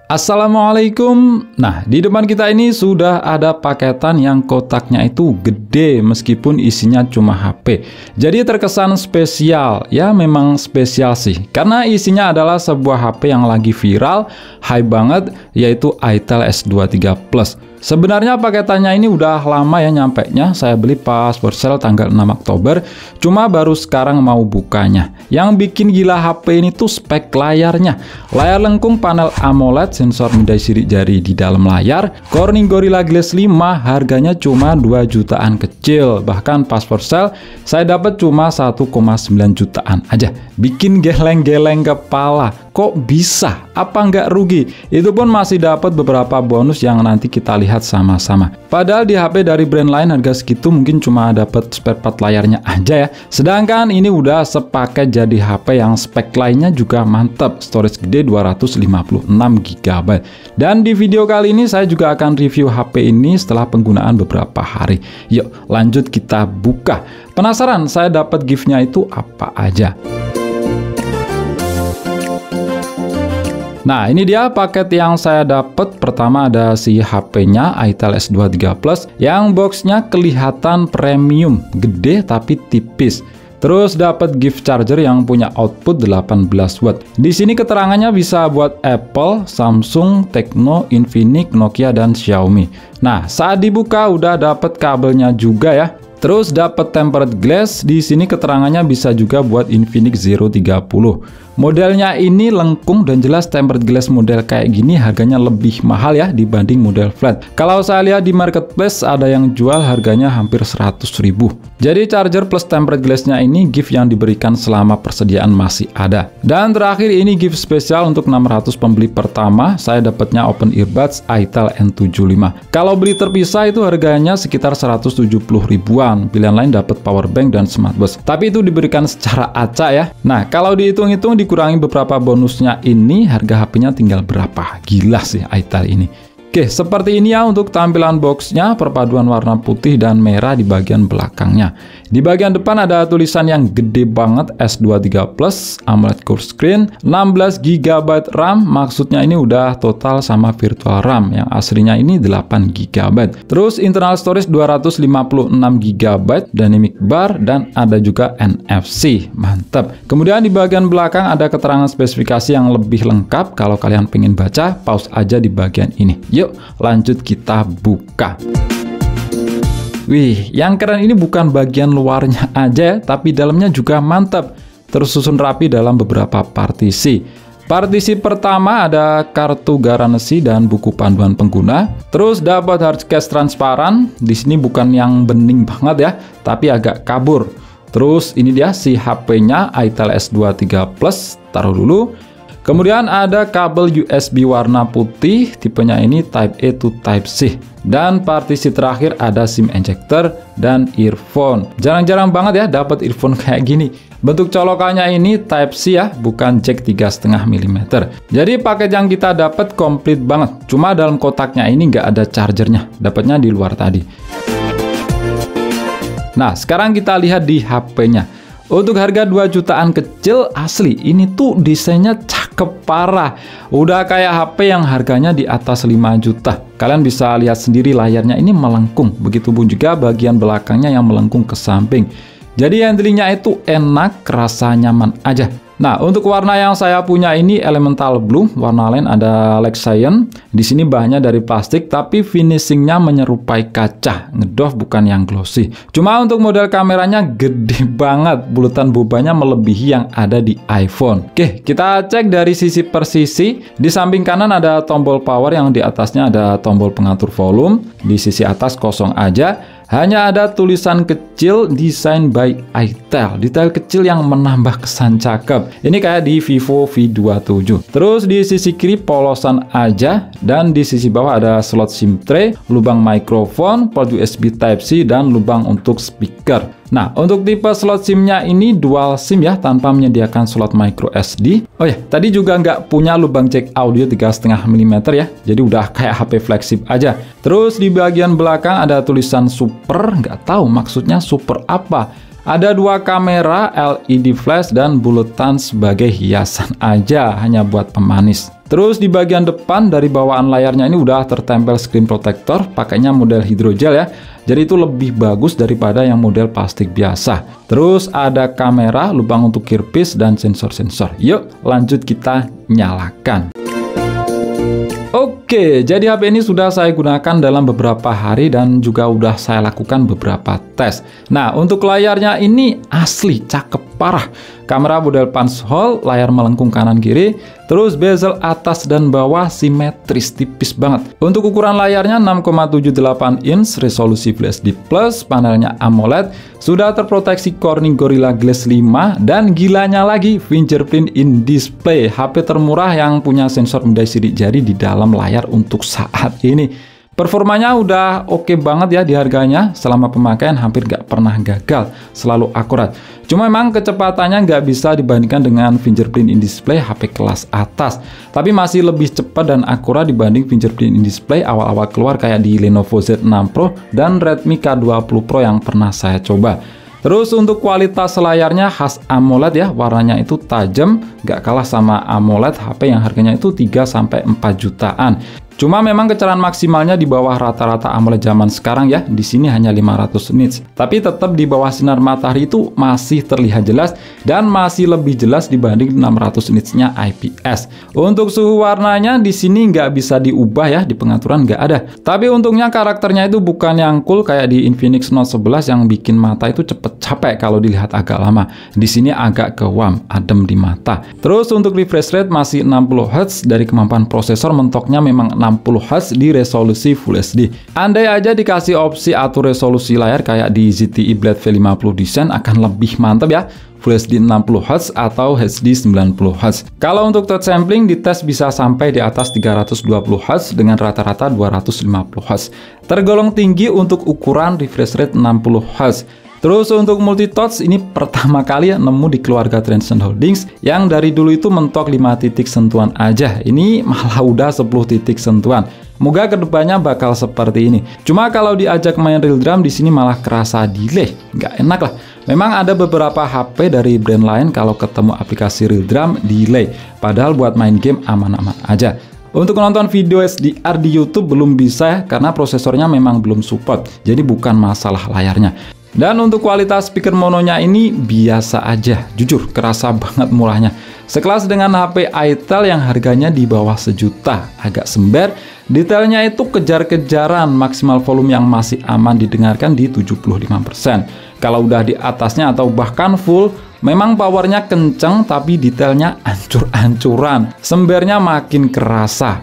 Assalamualaikum. Nah, di depan kita ini sudah ada paketan yang kotaknya itu gede meskipun isinya cuma HP. Jadi terkesan spesial. Ya, memang spesial sih. Karena isinya adalah sebuah HP yang lagi viral, hype banget, yaitu Itel S23 Plus. Sebenarnya paketannya ini udah lama ya nyampenya. Saya beli pas sale tanggal 6 Oktober, cuma baru sekarang mau bukanya. Yang bikin gila HP ini tuh spek layarnya. Layar lengkung panel AMOLED, sensor mindai sidik jari di dalam layar, Corning Gorilla Glass 5, harganya cuma 2 jutaan kecil. Bahkan pas sale saya dapat cuma 1,9 jutaan aja. Bikin geleng-geleng kepala. Kok bisa? Apa nggak rugi? Itu pun masih dapat beberapa bonus yang nanti kita lihat sama-sama. Padahal di HP dari brand lain harga segitu mungkin cuma dapat spare part layarnya aja ya. Sedangkan ini udah sepaket jadi HP yang spek lainnya juga mantap. Storage gede 256 GB. Dan di video kali ini saya juga akan review HP ini setelah penggunaan beberapa hari. Yuk lanjut kita buka. Penasaran saya dapat gift-nya itu apa aja? Nah, ini dia paket yang saya dapat. Pertama ada si HP-nya Itel S23 Plus yang boxnya kelihatan premium, gede tapi tipis. Terus dapat gift charger yang punya output 18 watt. Di sini keterangannya bisa buat Apple, Samsung, Tecno, Infinix, Nokia dan Xiaomi. Nah, saat dibuka udah dapat kabelnya juga ya. Terus dapat tempered glass. Di sini keterangannya bisa juga buat Infinix Zero 30. Modelnya ini lengkung dan jelas tempered glass model kayak gini harganya lebih mahal ya dibanding model flat. Kalau saya lihat di marketplace ada yang jual harganya hampir 100.000. Jadi charger plus tempered glassnya ini gift yang diberikan selama persediaan masih ada. Dan terakhir ini gift spesial untuk 600 pembeli pertama. Saya dapatnya open earbuds Itel N75. Kalau beli terpisah itu harganya sekitar 170 ribuan. Pilihan lain dapat power bank dan smartwatch. Tapi itu diberikan secara acak ya. Nah, kalau dihitung-hitung dikurangi beberapa bonusnya ini, harga HP-nya tinggal berapa? Gila sih Itel ini. Oke, seperti ini ya untuk tampilan boxnya, perpaduan warna putih dan merah di bagian belakangnya. Di bagian depan ada tulisan yang gede banget S23 Plus, AMOLED Core Screen, 16 GB RAM, maksudnya ini udah total sama virtual RAM, yang aslinya ini 8 GB. Terus internal storage 256 GB, dynamic bar, dan ada juga NFC, mantap. Kemudian di bagian belakang ada keterangan spesifikasi yang lebih lengkap. Kalau kalian pengen baca, pause aja di bagian ini. Yuk lanjut kita buka. Wih, yang keren ini bukan bagian luarnya aja, tapi dalamnya juga mantap. Tersusun rapi dalam beberapa partisi. Partisi pertama ada kartu garansi dan buku panduan pengguna. Terus dapat hardcase transparan. Di sini bukan yang bening banget ya, tapi agak kabur. Terus ini dia si HP-nya Itel S23 Plus. Taruh dulu. Kemudian ada kabel USB warna putih, tipenya ini Type A to Type C. Dan partisi terakhir ada SIM ejector dan earphone. Jarang-jarang banget ya dapat earphone kayak gini. Bentuk colokannya ini Type C ya, bukan jack 3,5 mm. Jadi paket yang kita dapat komplit banget. Cuma dalam kotaknya ini nggak ada chargernya, dapatnya di luar tadi. Nah, sekarang kita lihat di HP-nya. Untuk harga 2 jutaan kecil asli, ini tuh desainnya cakep parah. Udah kayak HP yang harganya di atas 5 juta. Kalian bisa lihat sendiri layarnya ini melengkung. Begitupun juga bagian belakangnya yang melengkung ke samping. Jadi handlingnya itu enak, rasa nyaman aja. Nah, untuk warna yang saya punya ini elemental blue, warna lain ada Lex Cyan. Di sini bahannya dari plastik, tapi finishingnya menyerupai kaca, ngedoff bukan yang glossy. Cuma untuk model kameranya gede banget, bulatan bobanya melebihi yang ada di iPhone. Oke, kita cek dari sisi per sisi. Di samping kanan ada tombol power, yang di atasnya ada tombol pengatur volume. Di sisi atas kosong aja. Hanya ada tulisan kecil design by Itel, detail kecil yang menambah kesan cakep. Ini kayak di Vivo V27. Terus di sisi kiri polosan aja, dan di sisi bawah ada slot SIM tray, lubang mikrofon, port USB Type-C, dan lubang untuk speaker. Nah, untuk tipe slot SIM-nya ini dual SIM ya, tanpa menyediakan slot micro SD. Oh ya, tadi juga nggak punya lubang jack audio 3,5 mm ya, jadi udah kayak HP flagship aja. Terus di bagian belakang ada tulisan super, nggak tahu maksudnya super apa. Ada 2 kamera, LED flash, dan buletan sebagai hiasan aja, hanya buat pemanis. Terus di bagian depan dari bawaan layarnya ini udah tertempel screen protector, pakainya model hidrogel ya. Jadi itu lebih bagus daripada yang model plastik biasa. Terus ada kamera, lubang untuk earpiece, dan sensor-sensor. Yuk lanjut kita nyalakan. Oke, jadi HP ini sudah saya gunakan dalam beberapa hari dan juga udah saya lakukan beberapa tes. Nah, untuk layarnya ini asli cakep parah. Kamera model punch hole, layar melengkung kanan kiri, terus bezel atas dan bawah simetris, tipis banget. Untuk ukuran layarnya 6,78 inch, resolusi Full HD+, panelnya AMOLED, sudah terproteksi Corning Gorilla Glass 5, dan gilanya lagi fingerprint in display, HP termurah yang punya sensor mindai sidik jari di dalam layar untuk saat ini. Performanya udah oke banget ya di harganya, selama pemakaian hampir nggak pernah gagal, selalu akurat. Cuma memang kecepatannya nggak bisa dibandingkan dengan fingerprint in display HP kelas atas, tapi masih lebih cepat dan akurat dibanding fingerprint in display awal-awal keluar kayak di Lenovo Z6 Pro dan Redmi K20 Pro yang pernah saya coba. Terus untuk kualitas layarnya khas AMOLED ya, warnanya itu tajam, nggak kalah sama AMOLED HP yang harganya itu 3-4 jutaan. Cuma memang kecerahan maksimalnya di bawah rata-rata AMOLED zaman sekarang ya, di sini hanya 500 nits. Tapi tetap di bawah sinar matahari itu masih terlihat jelas dan masih lebih jelas dibanding 600 nitsnya IPS. Untuk suhu warnanya di sini nggak bisa diubah ya, di pengaturan nggak ada. Tapi untungnya karakternya itu bukan yang cool kayak di Infinix Note 11 yang bikin mata itu cepet capek kalau dilihat agak lama. Di sini agak kewam, adem di mata. Terus untuk refresh rate masih 60 Hz, dari kemampuan prosesor mentoknya memang 60 Hz di resolusi Full HD. Andai aja dikasih opsi atur resolusi layar kayak di ZTE Blade V50 Design akan lebih mantap ya, Full HD 60 Hz atau HD 90 Hz. Kalau untuk touch sampling dites bisa sampai di atas 320 Hz dengan rata-rata 250 Hz. Tergolong tinggi untuk ukuran refresh rate 60 Hz. Terus untuk multi touch ini pertama kali ya nemu di keluarga Transcend Holdings yang dari dulu itu mentok 5 titik sentuhan aja. Ini malah udah 10 titik sentuhan. Moga kedepannya bakal seperti ini. Cuma kalau diajak main real drum di sini malah kerasa delay, nggak enak lah. Memang ada beberapa HP dari brand lain kalau ketemu aplikasi real drum delay. Padahal buat main game aman-aman aja. Untuk nonton video SDR di YouTube belum bisa ya, karena prosesornya memang belum support. Jadi bukan masalah layarnya. Dan untuk kualitas speaker mononya ini biasa aja, jujur kerasa banget murahnya. Sekelas dengan HP Itel yang harganya di bawah sejuta, agak sember. Detailnya itu kejar-kejaran, maksimal volume yang masih aman didengarkan di 75%. Kalau udah di atasnya atau bahkan full, memang powernya kenceng tapi detailnya ancur-ancuran. Sembernya makin kerasa.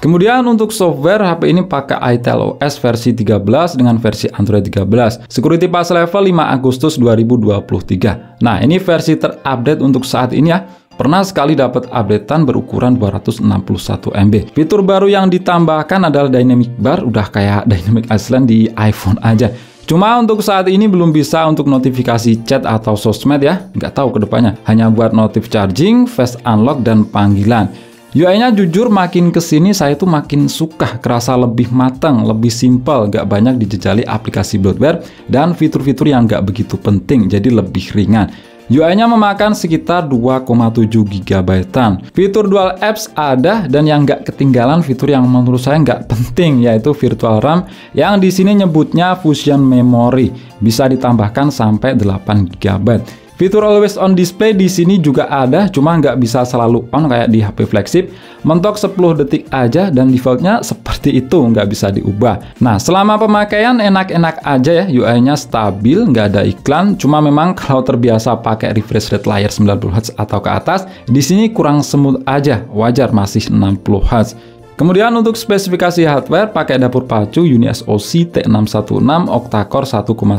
Kemudian untuk software, HP ini pakai Itel OS versi 13 dengan versi Android 13. Security Patch Level 5 Agustus 2023. Nah, ini versi terupdate untuk saat ini ya. Pernah sekali dapat updatean berukuran 261 MB. Fitur baru yang ditambahkan adalah Dynamic Bar, udah kayak Dynamic Island di iPhone aja. Cuma untuk saat ini belum bisa untuk notifikasi chat atau sosmed ya. Nggak tahu kedepannya. Hanya buat notif charging, face unlock, dan panggilan. UI-nya jujur makin kesini saya tuh makin suka, kerasa lebih matang, lebih simpel, gak banyak dijejali aplikasi bloatware dan fitur-fitur yang gak begitu penting, jadi lebih ringan. UI-nya memakan sekitar 2,7 GB-an. Fitur dual apps ada dan yang gak ketinggalan fitur yang menurut saya gak penting, yaitu virtual RAM yang di sini nyebutnya Fusion Memory, bisa ditambahkan sampai 8 GB. Fitur Always On Display di sini juga ada, cuma nggak bisa selalu on kayak di HP flagship. Mentok 10 detik aja dan defaultnya seperti itu, nggak bisa diubah. Nah, selama pemakaian enak-enak aja ya, UI-nya stabil, nggak ada iklan. Cuma memang kalau terbiasa pakai refresh rate layar 90 Hz atau ke atas, di sini kurang smooth aja, wajar masih 60 Hz. Kemudian untuk spesifikasi hardware pakai dapur pacu UniSoC T616 octa-core 1,95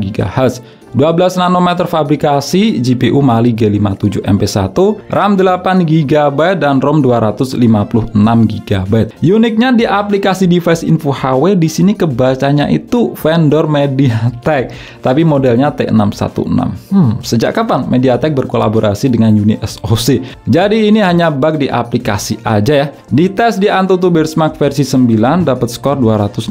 GHz, 12 nanometer fabrikasi, GPU Mali G57 MP1, RAM 8 GB dan ROM 256 GB. Uniknya di aplikasi device info HW di sini kebacanya itu vendor MediaTek, tapi modelnya T616. Sejak kapan MediaTek berkolaborasi dengan UniSoC? Jadi ini hanya bug di aplikasi aja ya. Dites di Antutu Benchmark versi 9 dapat skor 268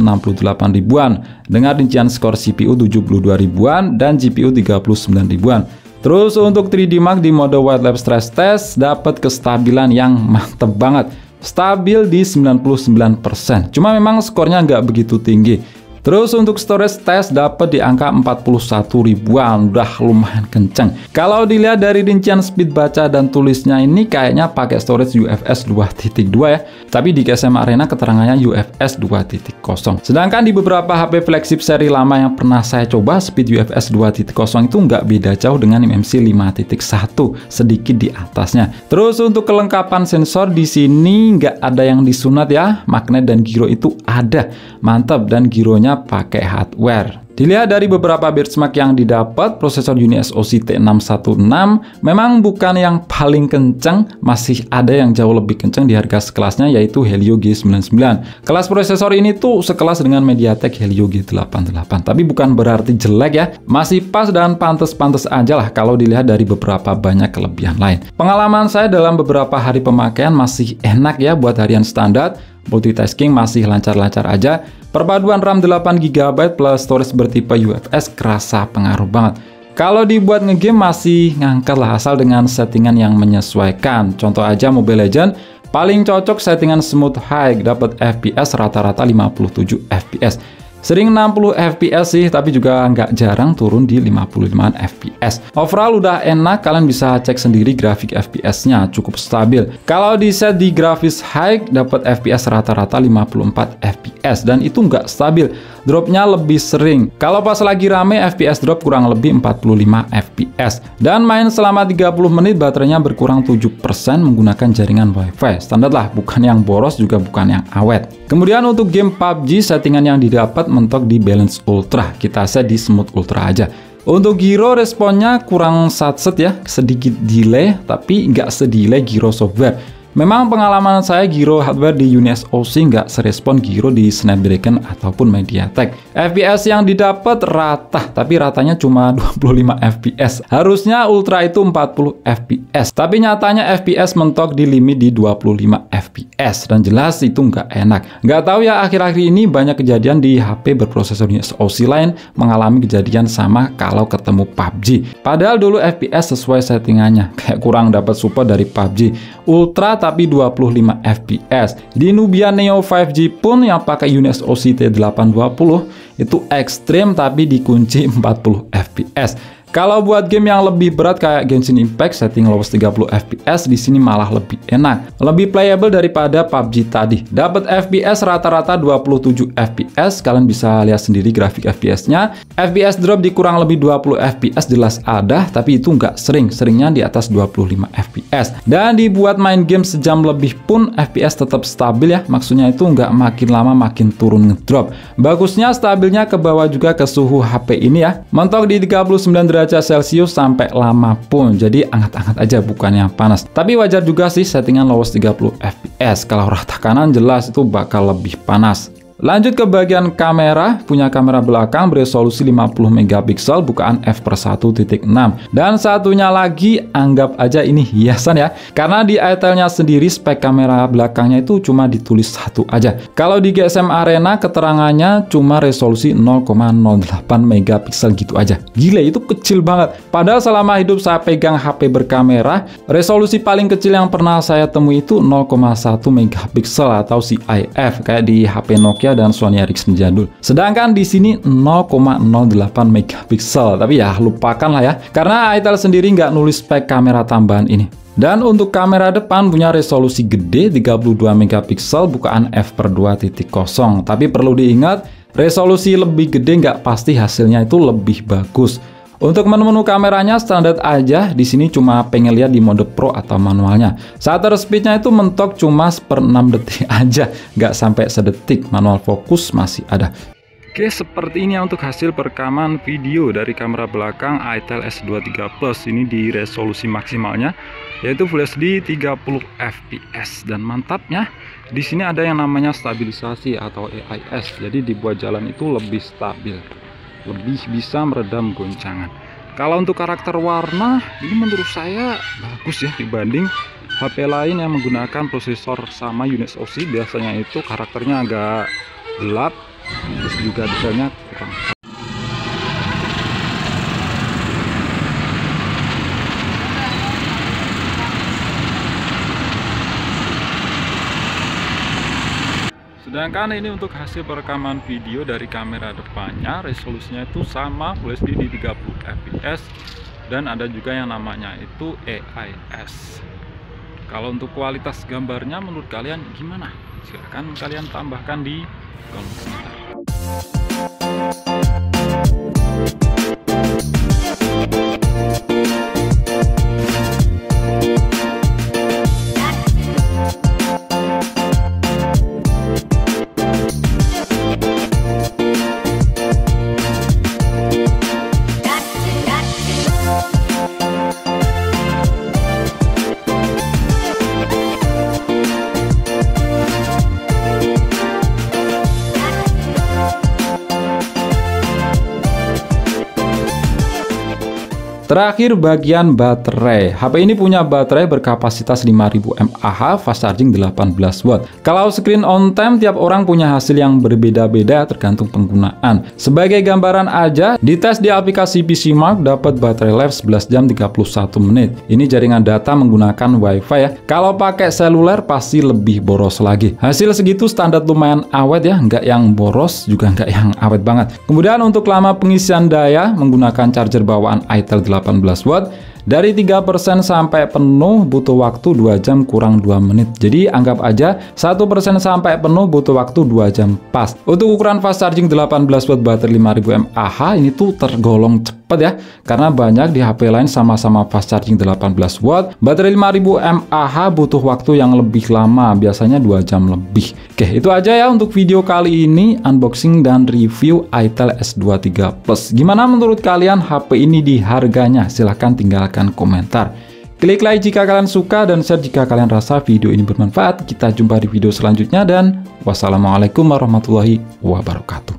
ribuan dengan rincian skor CPU 72 ribuan dan GPU 39 ribuan. Terus untuk 3D Mark di mode White Lab Stress Test dapat kestabilan yang mantep banget, stabil di 99%. Cuma memang skornya nggak begitu tinggi. Terus untuk storage test dapat di angka 41 ribuan, udah lumayan kenceng. Kalau dilihat dari rincian speed baca dan tulisnya ini kayaknya pakai storage UFS 2.2 ya. Tapi di GSM Arena keterangannya UFS 2.0. Sedangkan di beberapa HP flagship seri lama yang pernah saya coba, speed UFS 2.0 itu nggak beda jauh dengan MMC 5.1, sedikit di atasnya. Terus untuk kelengkapan sensor di sini nggak ada yang disunat ya, magnet dan giro itu ada, mantap, dan gironya pakai hardware. Dilihat dari beberapa benchmark yang didapat, prosesor UniSoC T616 memang bukan yang paling kencang, masih ada yang jauh lebih kencang di harga sekelasnya, yaitu Helio G99. Kelas prosesor ini tuh sekelas dengan MediaTek Helio G88, tapi bukan berarti jelek ya, masih pas dan pantas-pantas aja lah kalau dilihat dari beberapa banyak kelebihan lain. Pengalaman saya dalam beberapa hari pemakaian masih enak ya buat harian standar, multitasking masih lancar-lancar aja. Perpaduan RAM 8GB plus storage bertipe UFS kerasa pengaruh banget. Kalau dibuat ngegame masih ngangkat lah, asal dengan settingan yang menyesuaikan. Contoh aja Mobile Legends, paling cocok settingan smooth high, dapat FPS rata-rata 57 FPS. Sering 60 FPS sih, tapi juga nggak jarang turun di 55 FPS. Overall udah enak, kalian bisa cek sendiri grafik FPS-nya, cukup stabil. Kalau di set di grafis high, dapat FPS rata-rata 54 FPS, dan itu nggak stabil. Dropnya lebih sering. Kalau pas lagi rame, FPS drop kurang lebih 45 FPS. Dan main selama 30 menit, baterainya berkurang 7% menggunakan jaringan WiFi. Standar lah, bukan yang boros juga bukan yang awet. Kemudian untuk game PUBG, settingan yang didapat mentok di balance ultra, kita set di smooth ultra aja. Untuk giro responnya kurang satset ya, sedikit delay, tapi nggak sedelay giro software. Memang pengalaman saya giro hardware di UniSoC nggak serespon giro di Snapdragon ataupun MediaTek. FPS yang didapat rata, tapi ratanya cuma 25 FPS. Harusnya ultra itu 40 FPS, tapi nyatanya FPS mentok di limit di 25 FPS, dan jelas itu nggak enak. Nggak tahu ya, akhir-akhir ini banyak kejadian di HP berprosesor UniSoC lain mengalami kejadian sama kalau ketemu PUBG. Padahal dulu FPS sesuai settingannya, kayak kurang dapat support dari PUBG. Ultra tapi 25 FPS. Di Nubia Neo 5G pun yang pakai UniSoC T820 itu ekstrim tapi dikunci 40 FPS. Kalau buat game yang lebih berat kayak Genshin Impact, setting lowest 30 FPS di sini malah lebih enak, lebih playable daripada PUBG tadi. Dapat FPS rata-rata 27 FPS, kalian bisa lihat sendiri grafik FPS-nya. FPS drop di kurang lebih 20 FPS jelas ada, tapi itu nggak sering, seringnya di atas 25 FPS. Dan dibuat main game sejam lebih pun FPS tetap stabil ya, maksudnya itu nggak makin lama makin turun ngedrop. Bagusnya stabilnya ke bawah juga ke suhu HP ini ya, mentok di 39 derajat Celcius sampai lama pun, jadi anget-anget aja bukannya panas. Tapi wajar juga sih settingan lowest 30 FPS, kalau rata kanan jelas itu bakal lebih panas. Lanjut ke bagian kamera, punya kamera belakang beresolusi 50 megapiksel bukaan f/1.6. Dan satunya lagi, anggap aja ini hiasan ya, karena di itel-nya sendiri spek kamera belakangnya itu cuma ditulis satu aja. Kalau di GSM Arena keterangannya cuma resolusi 0,08 megapiksel gitu aja. Gila, itu kecil banget. Padahal selama hidup saya pegang HP berkamera, resolusi paling kecil yang pernah saya temui itu 0,1 megapiksel atau CIF kayak di HP Nokia dan Sony Ericsson jadul. Sedangkan di sini 0,08 megapiksel. Tapi ya lupakan lah ya, karena itel sendiri nggak nulis spek kamera tambahan ini. Dan untuk kamera depan punya resolusi gede 32 megapiksel bukaan f/2.0. Tapi perlu diingat, resolusi lebih gede nggak pasti hasilnya itu lebih bagus. Untuk menu-menu kameranya standar aja, di sini cuma pengen lihat di mode Pro atau manualnya. Shutter speednya itu mentok cuma 1/6 detik aja, nggak sampai sedetik. Manual fokus masih ada. Oke, seperti ini untuk hasil perekaman video dari kamera belakang itel S23 Plus. Ini di resolusi maksimalnya, yaitu Full HD 30 fps. Dan mantapnya, di sini ada yang namanya stabilisasi atau AIS. Jadi dibuat jalan itu lebih stabil, lebih bisa meredam goncangan. Kalau untuk karakter warna, ini menurut saya bagus ya dibanding HP lain yang menggunakan prosesor sama UniSoC. Biasanya itu karakternya agak gelap, terus juga detailnya kurang. Sedangkan ini untuk hasil perekaman video dari kamera depannya, resolusinya itu sama Full HD di 30 fps dan ada juga yang namanya itu AIS. Kalau untuk kualitas gambarnya menurut kalian gimana? Silahkan kalian tambahkan di kolom komentar. Terakhir bagian baterai. HP ini punya baterai berkapasitas 5000 mAh, fast charging 18 watt. Kalau screen on time tiap orang punya hasil yang berbeda-beda tergantung penggunaan. Sebagai gambaran aja, dites di aplikasi PCMark dapat baterai life 11 jam 31 menit. Ini jaringan data menggunakan WiFi ya. Kalau pakai seluler pasti lebih boros lagi. Hasil segitu standar lumayan awet ya, nggak yang boros juga nggak yang awet banget. Kemudian untuk lama pengisian daya menggunakan charger bawaan itel 18 watt, dari 3% sampai penuh butuh waktu 2 jam kurang 2 menit. Jadi anggap aja 1% sampai penuh butuh waktu 2 jam pas. Untuk ukuran fast charging 18 watt baterai 5000 mAh ini tuh tergolong cepat ya, karena banyak di HP lain sama-sama fast charging 18 watt baterai 5000 mAh butuh waktu yang lebih lama, biasanya 2 jam lebih. Oke, itu aja ya untuk video kali ini, unboxing dan review itel S23 Plus. Gimana menurut kalian HP ini di harganya? Silahkan tinggalkan komentar. Klik like jika kalian suka dan share jika kalian rasa video ini bermanfaat. Kita jumpa di video selanjutnya dan wassalamualaikum warahmatullahi wabarakatuh.